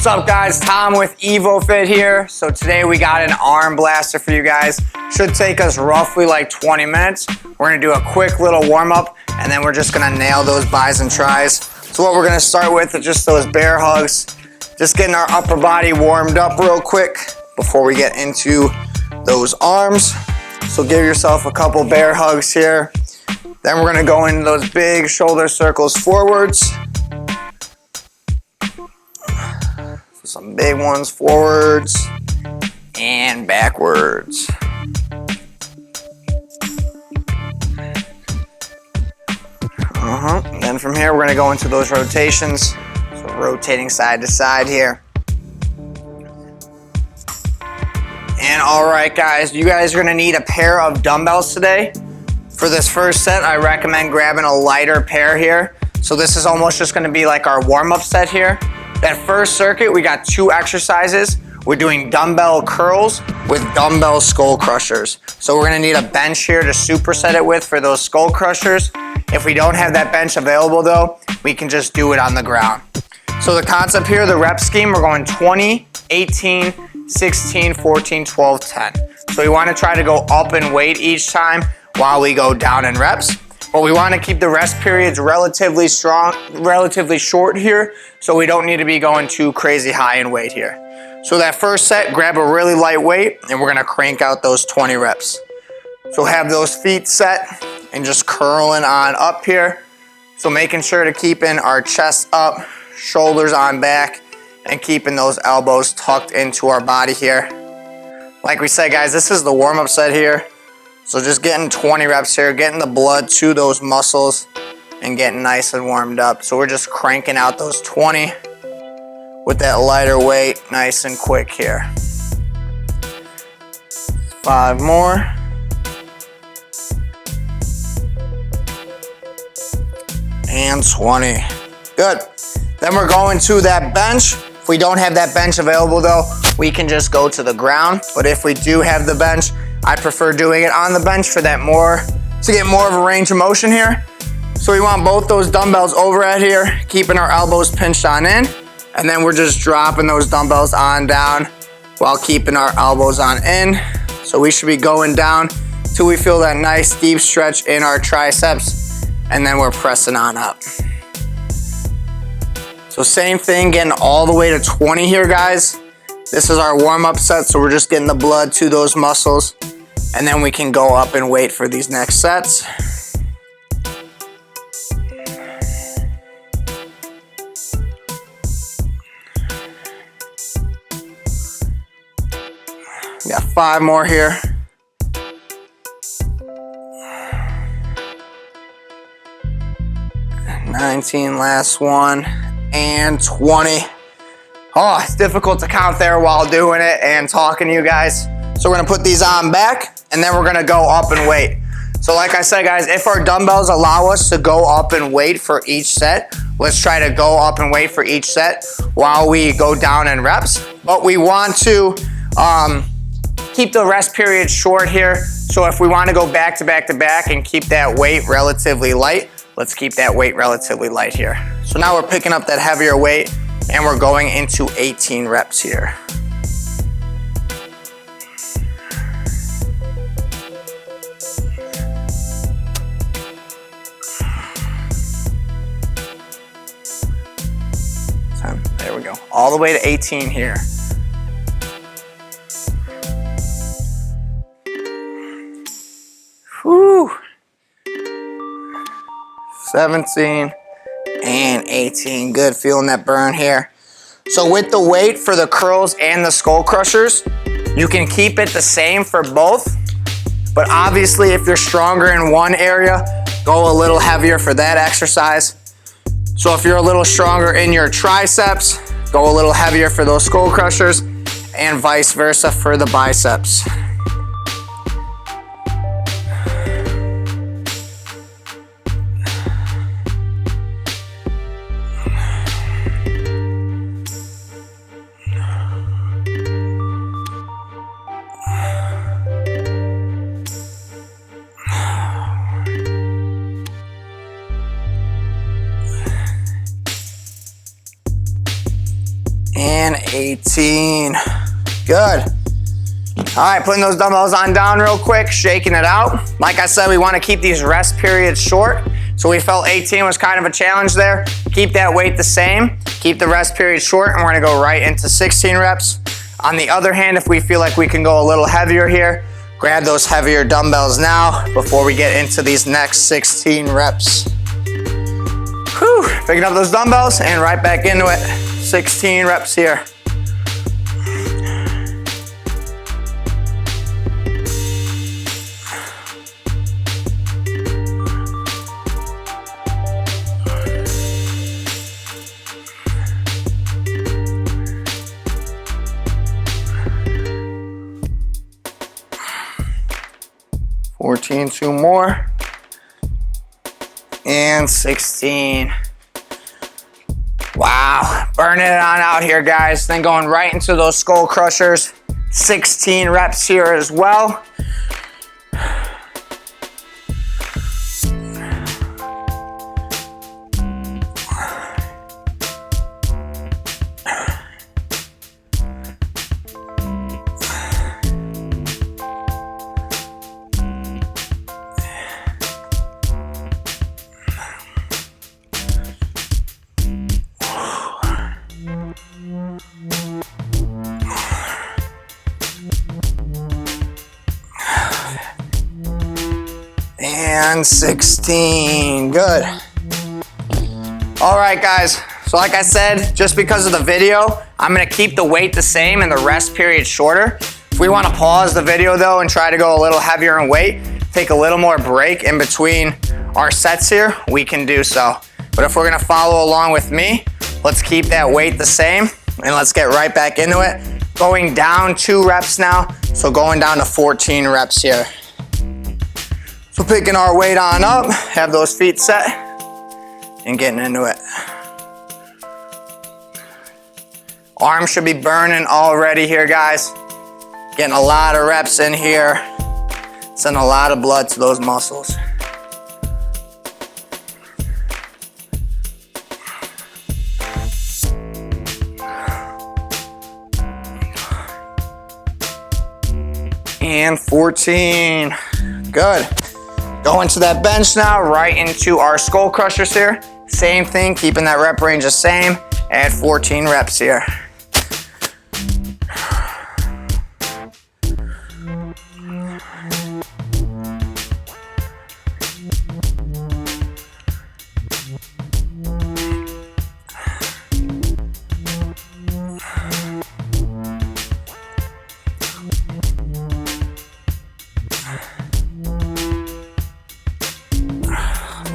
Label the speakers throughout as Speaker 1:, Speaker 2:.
Speaker 1: What's up guys, Tom with EvoFit here. So today we got an arm blaster for you guys. Should take us roughly like 20 minutes. We're gonna do a quick little warm up and then we're just gonna nail those bis and tris. So what we're gonna start with is just those bear hugs. Just getting our upper body warmed up real quick before we get into those arms. So give yourself a couple bear hugs here. Then we're gonna go into those big shoulder circles forwards. Some big ones forwards and backwards. Then from here, we're gonna go into those rotations. So rotating side to side here. And all right, guys, you guys are gonna need a pair of dumbbells today. For this first set, I recommend grabbing a lighter pair here. So this is almost just gonna be like our warm-up set here. That first circuit, we got 2 exercises. We're doing dumbbell curls with dumbbell skull crushers. So we're gonna need a bench here to superset it with for those skull crushers. If we don't have that bench available though, we can just do it on the ground. So the concept here, the rep scheme, we're going 20, 18, 16, 14, 12, 10. So we wanna try to go up in weight each time while we go down in reps. But we want to keep the rest periods relatively short here, so we don't need to be going too crazy high in weight here. So that first set, grab a really light weight, and we're gonna crank out those 20 reps. So have those feet set and just curling on up here. So making sure to keeping our chest up, shoulders on back, and keeping those elbows tucked into our body here. Like we said, guys, this is the warm-up set here. So just getting 20 reps here, getting the blood to those muscles and getting nice and warmed up. So we're just cranking out those 20 with that lighter weight, nice and quick here. 5 more. And 20. Good. Then we're going to that bench. If we don't have that bench available though, we can just go to the ground. But if we do have the bench, I prefer doing it on the bench for that to get more of a range of motion here. So we want both those dumbbells over at here, keeping our elbows pinched on in, and then we're just dropping those dumbbells on down while keeping our elbows on in. So we should be going down till we feel that nice deep stretch in our triceps, and then we're pressing on up. So same thing, getting all the way to 20 here, guys. This is our warm-up set, so we're just getting the blood to those muscles, and then we can go up and wait for these next sets. We got 5 more here. $19, last one, and 20. Oh, it's difficult to count there while doing it and talking to you guys. So we're gonna put these on back and then we're gonna go up and wait. So like I said, guys, if our dumbbells allow us to go up and wait for each set, let's try to go up and wait for each set while we go down in reps. But we want to keep the rest period short here. So if we want to go back to back to back and keep that weight relatively light, let's keep that weight relatively light here. So now we're picking up that heavier weight and we're going into 18 reps here. So, there we go. All the way to 18 here. Whew. 17. And 18, good, feeling that burn here. So with the weight for the curls and the skull crushers, you can keep it the same for both, but obviously if you're stronger in one area, go a little heavier for that exercise. So if you're a little stronger in your triceps, go a little heavier for those skull crushers, and vice versa for the biceps. and 18. Good. All right, putting those dumbbells on down real quick, shaking it out. Like I said, we want to keep these rest periods short. So we felt 18 was kind of a challenge there. Keep that weight the same, keep the rest period short, and we're gonna go right into 16 reps. On the other hand, if we feel like we can go a little heavier here, grab those heavier dumbbells now before we get into these next 16 reps. Whew, picking up those dumbbells and right back into it. 16 reps here. Two more. And 16. Wow, burning it on out here, guys. Then going right into those skull crushers. 16 reps here as well. And 16, good. All right, guys, so like I said, just because of the video, I'm gonna keep the weight the same and the rest period shorter. If we wanna pause the video though and try to go a little heavier in weight, take a little more break in between our sets here, we can do so. But if we're gonna follow along with me, let's keep that weight the same and let's get right back into it. Going down 2 reps now, so going down to 14 reps here. So picking our weight on up, have those feet set, and getting into it. Arms should be burning already here, guys. Getting a lot of reps in here. Sending a lot of blood to those muscles. And 14, good. Going to that bench now, right into our skull crushers here. Same thing, keeping that rep range the same. Add 14 reps here.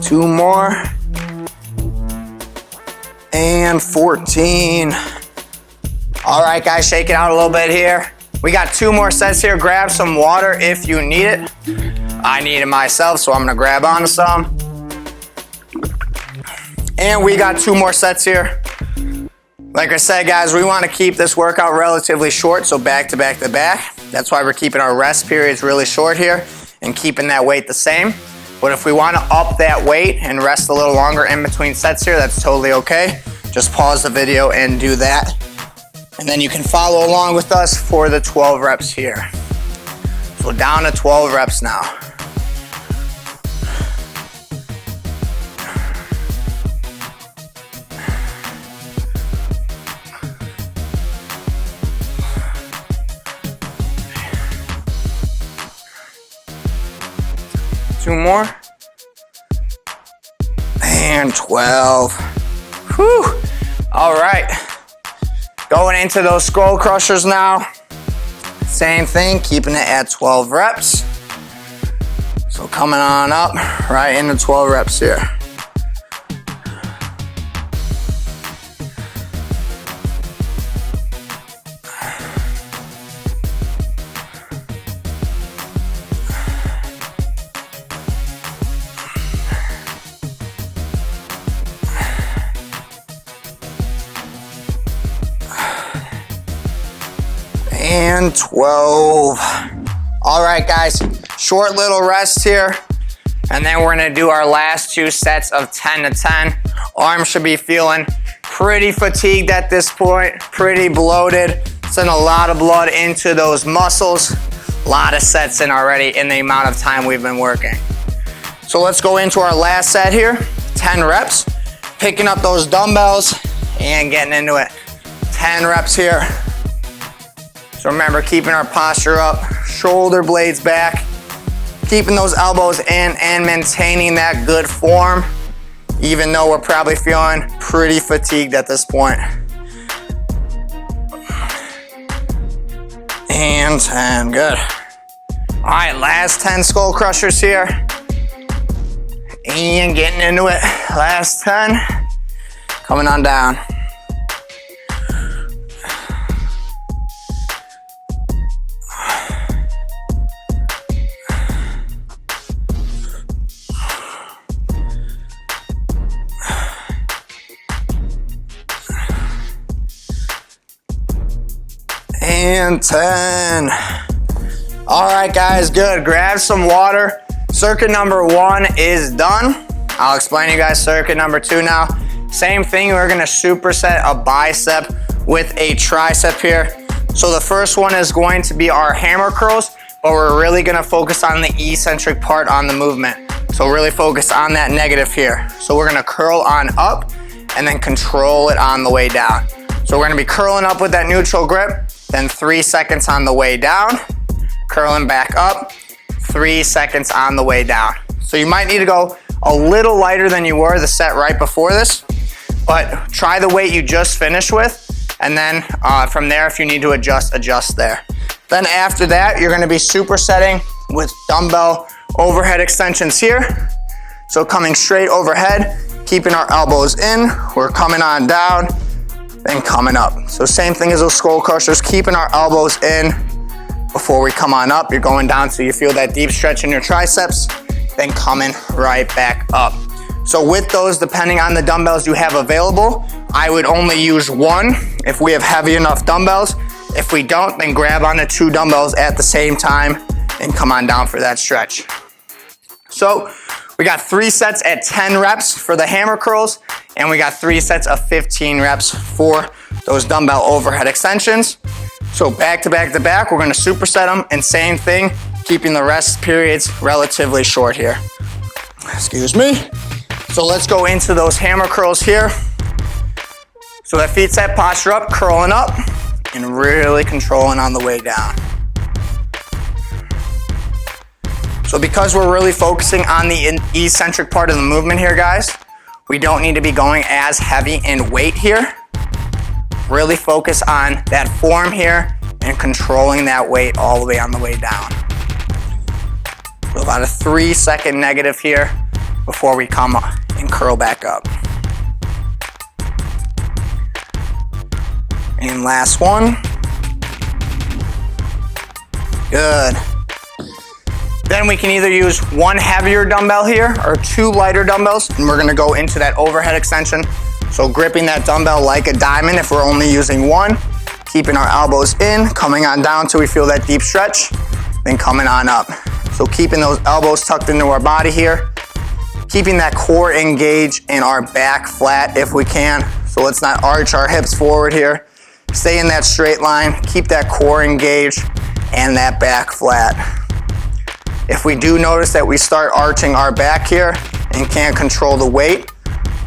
Speaker 1: Two more. And 14. All right, guys, shake it out a little bit here. We got 2 more sets here. Grab some water if you need it. I need it myself, so I'm gonna grab onto some. And we got 2 more sets here. Like I said, guys, we wanna keep this workout relatively short, so back to back to back. That's why we're keeping our rest periods really short here and keeping that weight the same. But if we want to up that weight and rest a little longer in between sets here, that's totally okay. Just pause the video and do that. And then you can follow along with us for the 12 reps here. So down to 12 reps now. Two more. And 12. Whew. All right. Going into those skull crushers now. Same thing, keeping it at 12 reps. So coming on up, right into 12 reps here. And 12. All right, guys, short little rest here. And then we're gonna do our last 2 sets of 10 to 10. Arms should be feeling pretty fatigued at this point, pretty bloated. Sending a lot of blood into those muscles. A lot of sets in already in the amount of time we've been working. So let's go into our last set here, 10 reps. Picking up those dumbbells and getting into it. 10 reps here. So remember, keeping our posture up, shoulder blades back, keeping those elbows in and maintaining that good form, even though we're probably feeling pretty fatigued at this point. And 10, good. All right, last 10 skull crushers here. And getting into it, last 10. Coming on down. And 10. All right, guys, good. Grab some water. Circuit number 1 is done. I'll explain to you guys circuit number 2 now. Same thing, we're gonna superset a bicep with a tricep here. So the first one is going to be our hammer curls, but we're really gonna focus on the eccentric part on the movement. So really focus on that negative here. So we're gonna curl on up and then control it on the way down. So we're gonna be curling up with that neutral grip, then 3 seconds on the way down, curling back up, 3 seconds on the way down. So you might need to go a little lighter than you were the set right before this, but try the weight you just finished with, and then from there, if you need to adjust there. Then after that, you're gonna be supersetting with dumbbell overhead extensions here. So coming straight overhead, keeping our elbows in, we're coming on down, then coming up. So same thing as those skull crushers, keeping our elbows in before we come on up. You're going down so you feel that deep stretch in your triceps, then coming right back up. So with those, depending on the dumbbells you have available, I would only use 1 if we have heavy enough dumbbells. If we don't, then grab onto 2 dumbbells at the same time and come on down for that stretch. So we got 3 sets at 10 reps for the hammer curls, and we got 3 sets of 15 reps for those dumbbell overhead extensions. So back to back to back, we're gonna superset them, and same thing, keeping the rest periods relatively short here. Excuse me. So let's go into those hammer curls here. So that feet set, posture up, curling up, and really controlling on the way down. So because we're really focusing on the eccentric part of the movement here, guys, we don't need to be going as heavy in weight here. Really focus on that form here and controlling that weight all the way on the way down. So about a 3-second negative here before we come up and curl back up. And last one. Good. Then we can either use 1 heavier dumbbell here or 2 lighter dumbbells, and we're gonna go into that overhead extension. So gripping that dumbbell like a diamond if we're only using 1, keeping our elbows in, coming on down till we feel that deep stretch, then coming on up. So keeping those elbows tucked into our body here, keeping that core engaged and our back flat if we can. So let's not arch our hips forward here. Stay in that straight line, keep that core engaged and that back flat. If we do notice that we start arching our back here and can't control the weight,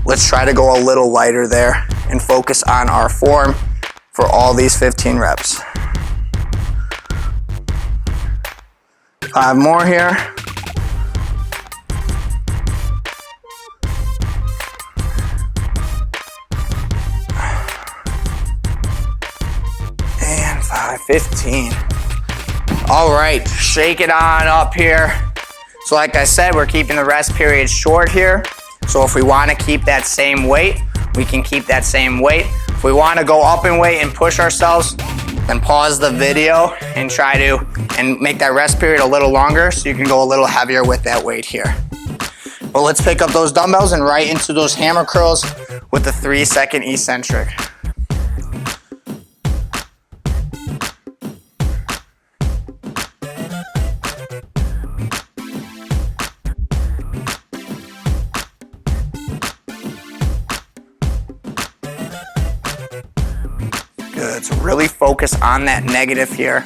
Speaker 1: let's try to go a little lighter there and focus on our form for all these 15 reps. 5 more here. And 5, 15. All right, shake it on up here. So like I said, we're keeping the rest period short here. So if we want to keep that same weight, we can keep that same weight. If we want to go up in weight and push ourselves, then pause the video and try to make that rest period a little longer so you can go a little heavier with that weight here. But let's pick up those dumbbells and right into those hammer curls with the 3-second eccentric. Let's really focus on that negative here.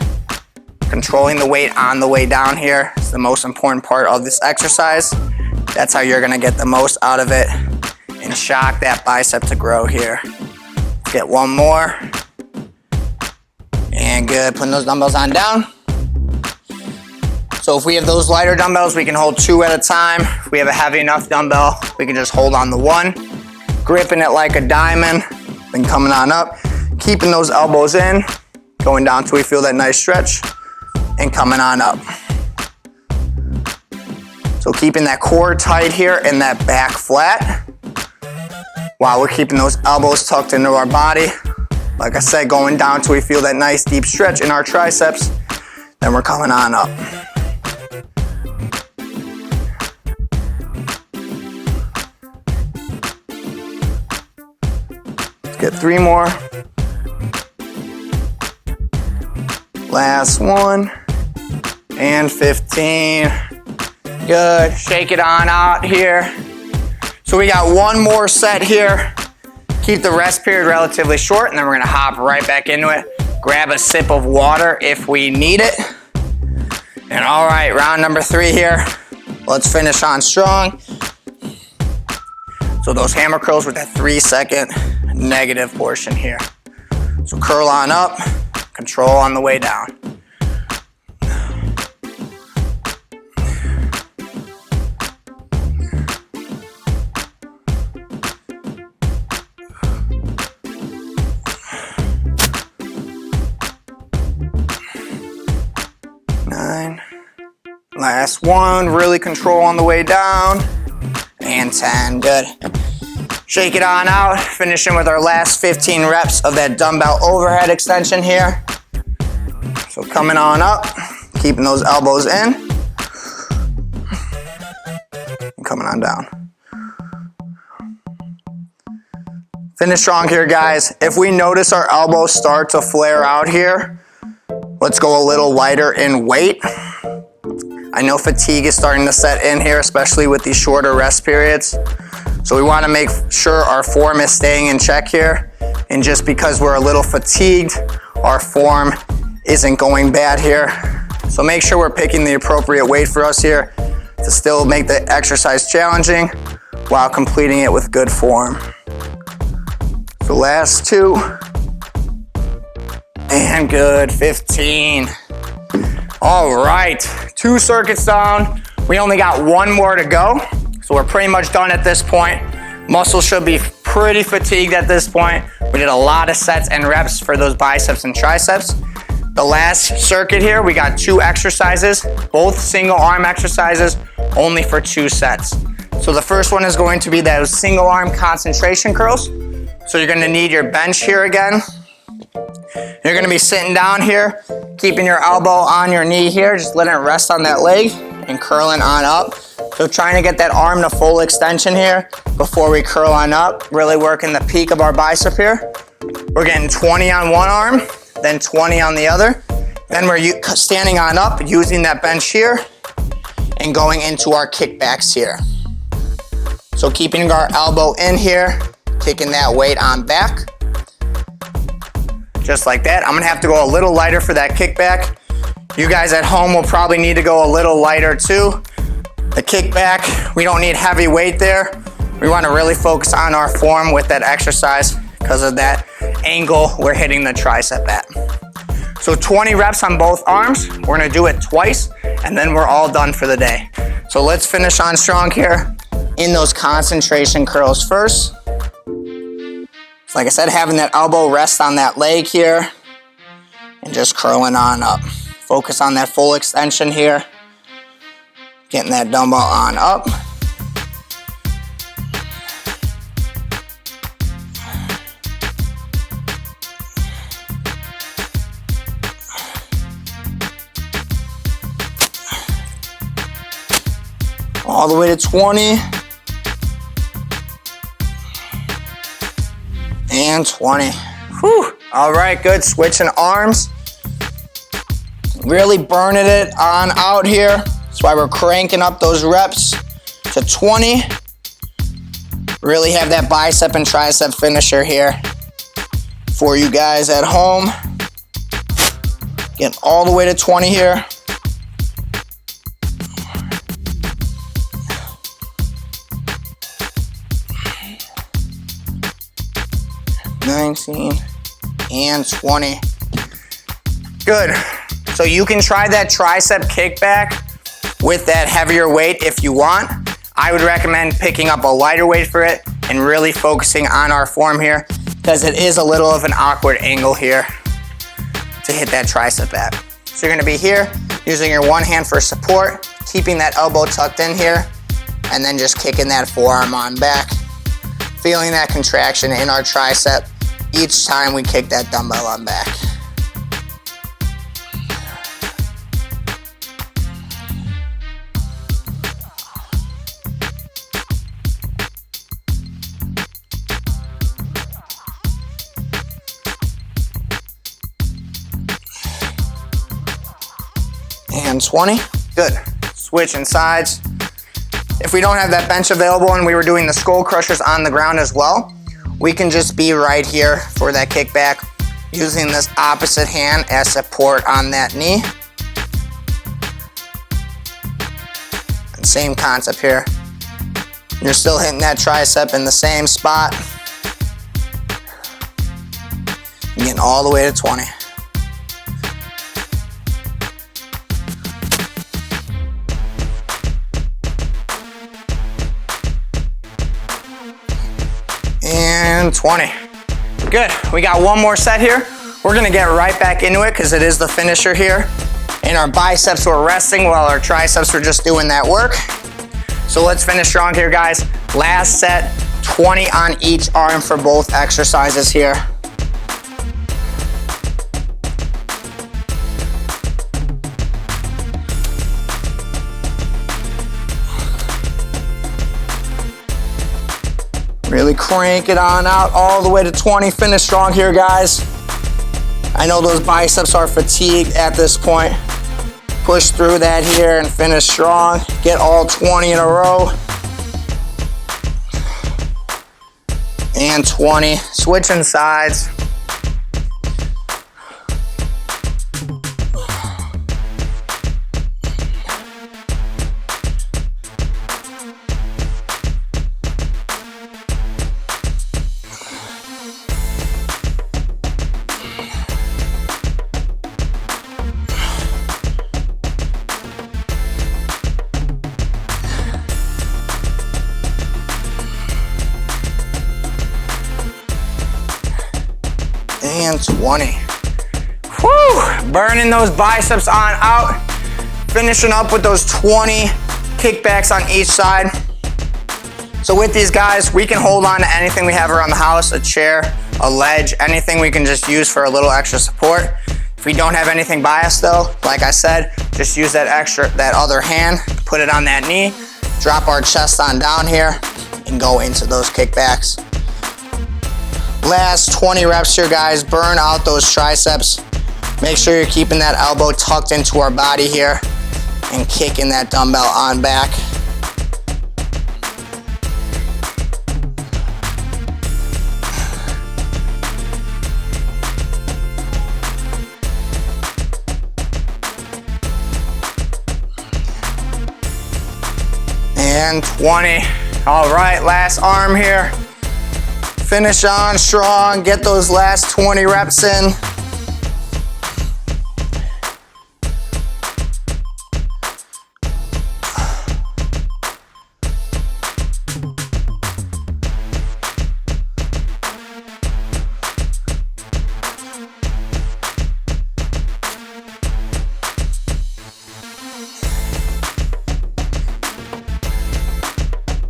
Speaker 1: Controlling the weight on the way down here is the most important part of this exercise. That's how you're gonna get the most out of it and shock that bicep to grow here. Get one more. And good, putting those dumbbells on down. So if we have those lighter dumbbells, we can hold 2 at a time. If we have a heavy enough dumbbell, we can just hold on the 1, gripping it like a diamond, then coming on up, keeping those elbows in, going down till we feel that nice stretch, and coming on up. So keeping that core tight here and that back flat, while we're keeping those elbows tucked into our body. Like I said, going down till we feel that nice deep stretch in our triceps, then we're coming on up. Let's get 3 more. Last one. And 15. Good. Shake it on out here. So we got 1 more set here. Keep the rest period relatively short, and then we're gonna hop right back into it. Grab a sip of water if we need it. And all right, round number 3 here. Let's finish on strong. So those hammer curls with that 3-second negative portion here. So curl on up, control on the way down. Last one, really control on the way down. And 10, good. Shake it on out, finishing with our last 15 reps of that dumbbell overhead extension here. So coming on up, keeping those elbows in, and coming on down. Finish strong here, guys. If we notice our elbows start to flare out here, let's go a little lighter in weight. I know fatigue is starting to set in here, especially with these shorter rest periods. So we want to make sure our form is staying in check here. And just because we're a little fatigued, our form isn't going bad here. So make sure we're picking the appropriate weight for us here to still make the exercise challenging while completing it with good form. So last 2. And good, 15. All right, 2 circuits down. We only got 1 more to go. So we're pretty much done at this point. Muscles should be pretty fatigued at this point. We did a lot of sets and reps for those biceps and triceps. The last circuit here, we got 2 exercises, both single arm exercises, only for 2 sets. So the first one is going to be those single arm concentration curls. So you're gonna need your bench here again. You're gonna be sitting down here, keeping your elbow on your knee here, just letting it rest on that leg and curling on up. So trying to get that arm to full extension here before we curl on up, really working the peak of our bicep here. We're getting 20 on one arm, then 20 on the other. Then we're standing on up, using that bench here and going into our kickbacks here. So keeping our elbow in here, kicking that weight on back. Just like that. I'm gonna have to go a little lighter for that kickback. You guys at home will probably need to go a little lighter too. The kickback, we don't need heavy weight there. We wanna really focus on our form with that exercise because of that angle we're hitting the tricep at. So 20 reps on both arms. We're gonna do it twice and then we're all done for the day. So let's finish on strong here in those concentration curls first. Like I said, having that elbow rest on that leg here and just curling on up. Focus on that full extension here. Getting that dumbbell on up. All the way to 20. And 20. Whew. All right, good. Switching arms. Really burning it on out here. That's why we're cranking up those reps to 20. Really have that bicep and tricep finisher here. For you guys at home, getting all the way to 20 here. 19 and 20. Good. So you can try that tricep kickback with that heavier weight if you want. I would recommend picking up a lighter weight for it and really focusing on our form here, because it is a little of an awkward angle here to hit that tricep at. So you're gonna be here, using your one hand for support, keeping that elbow tucked in here, and then just kicking that forearm on back. Feeling that contraction in our tricep each time we kick that dumbbell on back. And 20, good. Switching sides. If we don't have that bench available and we were doing the skull crushers on the ground as well, we can just be right here for that kickback, using this opposite hand as support on that knee. And same concept here. You're still hitting that tricep in the same spot. You're getting all the way to 20. And 20. Good. We got one more set here. We're gonna get right back into it because it is the finisher here. And our biceps were resting while our triceps were just doing that work. So let's finish strong here, guys. Last set, 20 on each arm for both exercises here. Really crank it on out all the way to 20. Finish strong here, guys. I know those biceps are fatigued at this point. Push through that here and finish strong. Get all 20 in a row. And 20. Switching sides. And 20. Whew, burning those biceps on out. Finishing up with those 20 kickbacks on each side. So with these guys, we can hold on to anything we have around the house, a chair, a ledge, anything we can just use for a little extra support. If we don't have anything by us though, like I said, just use that other hand, put it on that knee, drop our chest on down here, and go into those kickbacks. Last 20 reps here, guys. Burn out those triceps. Make sure you're keeping that elbow tucked into our body here and kicking that dumbbell on back. And 20. All right, last arm here. Finish on strong, get those last 20 reps in.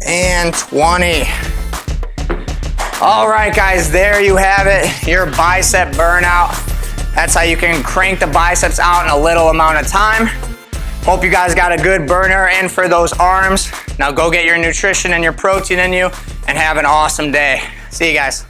Speaker 1: And 20. All right, guys, there you have it, your bicep burnout. That's how you can crank the biceps out in a little amount of time. Hope you guys got a good burner in for those arms. Now go get your nutrition and your protein in you and have an awesome day. See you guys.